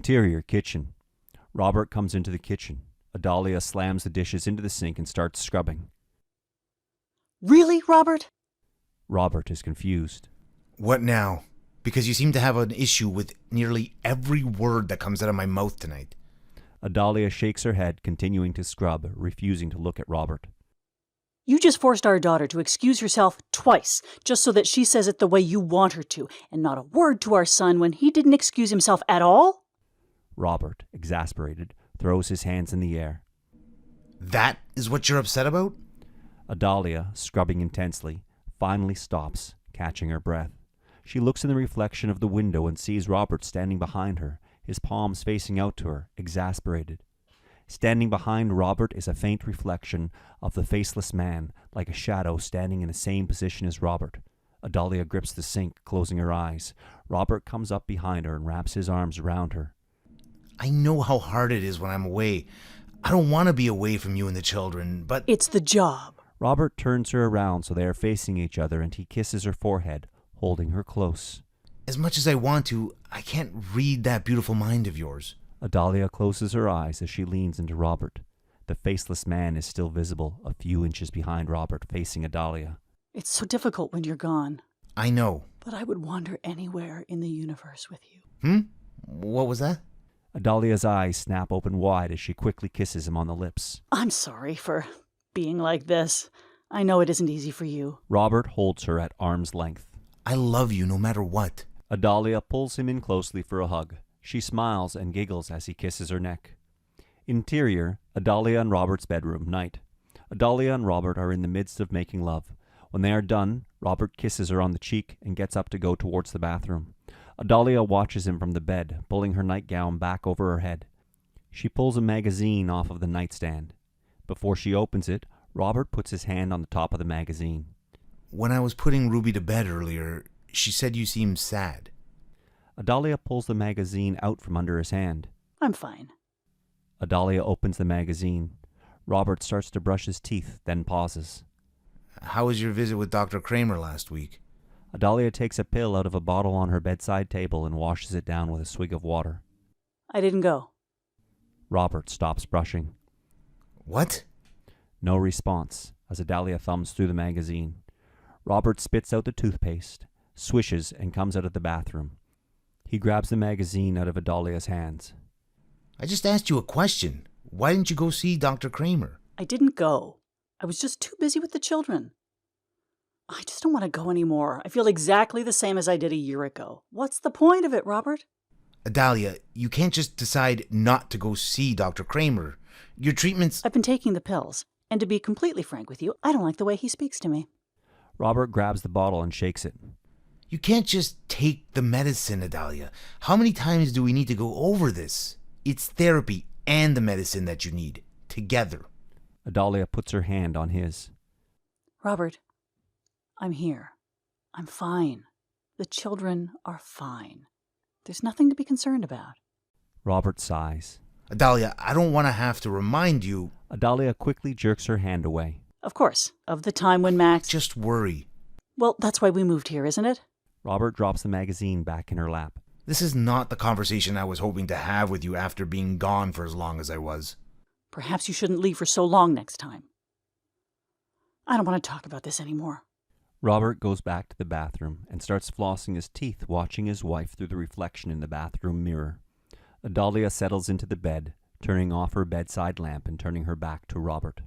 Interior kitchen. Robert comes into the kitchen. Adalia slams the dishes into the sink and starts scrubbing. Really, Robert? Robert is confused. What now? Because you seem to have an issue with nearly every word that comes out of my mouth tonight. Adalia shakes her head, continuing to scrub, refusing to look at Robert. You just forced our daughter to excuse herself twice, just so that she says it the way you want her to, and not a word to our son when he didn't excuse himself at all? Robert, exasperated, throws his hands in the air. That is what you're upset about? Adalia, scrubbing intensely, finally stops, catching her breath. She looks in the reflection of the window and sees Robert standing behind her, his palms facing out to her, exasperated. Standing behind Robert is a faint reflection of the faceless man, like a shadow standing in the same position as Robert. Adalia grips the sink, closing her eyes. Robert comes up behind her and wraps his arms around her. I know how hard it is when I'm away. I don't want to be away from you and the children, but... It's the job. Robert turns her around so they are facing each other, and he kisses her forehead, holding her close. As much as I want to, I can't read that beautiful mind of yours. Adalia closes her eyes as she leans into Robert. The faceless man is still visible, a few inches behind Robert, facing Adalia. It's so difficult when you're gone. I know. But I would wander anywhere in the universe with you. What was that? Adalia's eyes snap open wide as she quickly kisses him on the lips. I'm sorry for being like this. I know it isn't easy for you. Robert holds her at arm's length. I love you no matter what. Adalia pulls him in closely for a hug. She smiles and giggles as he kisses her neck. Interior, Adalia and Robert's bedroom, night. Adalia and Robert are in the midst of making love. When they are done, Robert kisses her on the cheek and gets up to go towards the bathroom. Adalia watches him from the bed, pulling her nightgown back over her head. She pulls a magazine off of the nightstand. Before she opens it, Robert puts his hand on the top of the magazine. When I was putting Ruby to bed earlier, she said you seemed sad. Adalia pulls the magazine out from under his hand. I'm fine. Adalia opens the magazine. Robert starts to brush his teeth, then pauses. How was your visit with Dr. Kramer last week? Adalia takes a pill out of a bottle on her bedside table and washes it down with a swig of water. I didn't go. Robert stops brushing. What? No response, as Adalia thumbs through the magazine. Robert spits out the toothpaste, swishes, and comes out of the bathroom. He grabs the magazine out of Adalia's hands. I just asked you a question. Why didn't you go see Dr. Kramer? I didn't go. I was just too busy with the children. I just don't want to go anymore. I feel exactly the same as I did a year ago. What's the point of it, Robert? Adalia, you can't just decide not to go see Dr. Kramer. Your treatments... I've been taking the pills, and to be completely frank with you, I don't like the way he speaks to me. Robert grabs the bottle and shakes it. You can't just take the medicine, Adalia. How many times do we need to go over this? It's therapy and the medicine that you need, together. Adalia puts her hand on his. Robert, I'm here. I'm fine. The children are fine. There's nothing to be concerned about. Robert sighs. Adalia, I don't want to have to remind you... Adalia quickly jerks her hand away. Of course, of the time when Max... Just worry. Well, that's why we moved here, isn't it? Robert drops the magazine back in her lap. This is not the conversation I was hoping to have with you after being gone for as long as I was. Perhaps you shouldn't leave for so long next time. I don't want to talk about this anymore. Robert goes back to the bathroom and starts flossing his teeth, watching his wife through the reflection in the bathroom mirror. Adalia settles into the bed, turning off her bedside lamp and turning her back to Robert.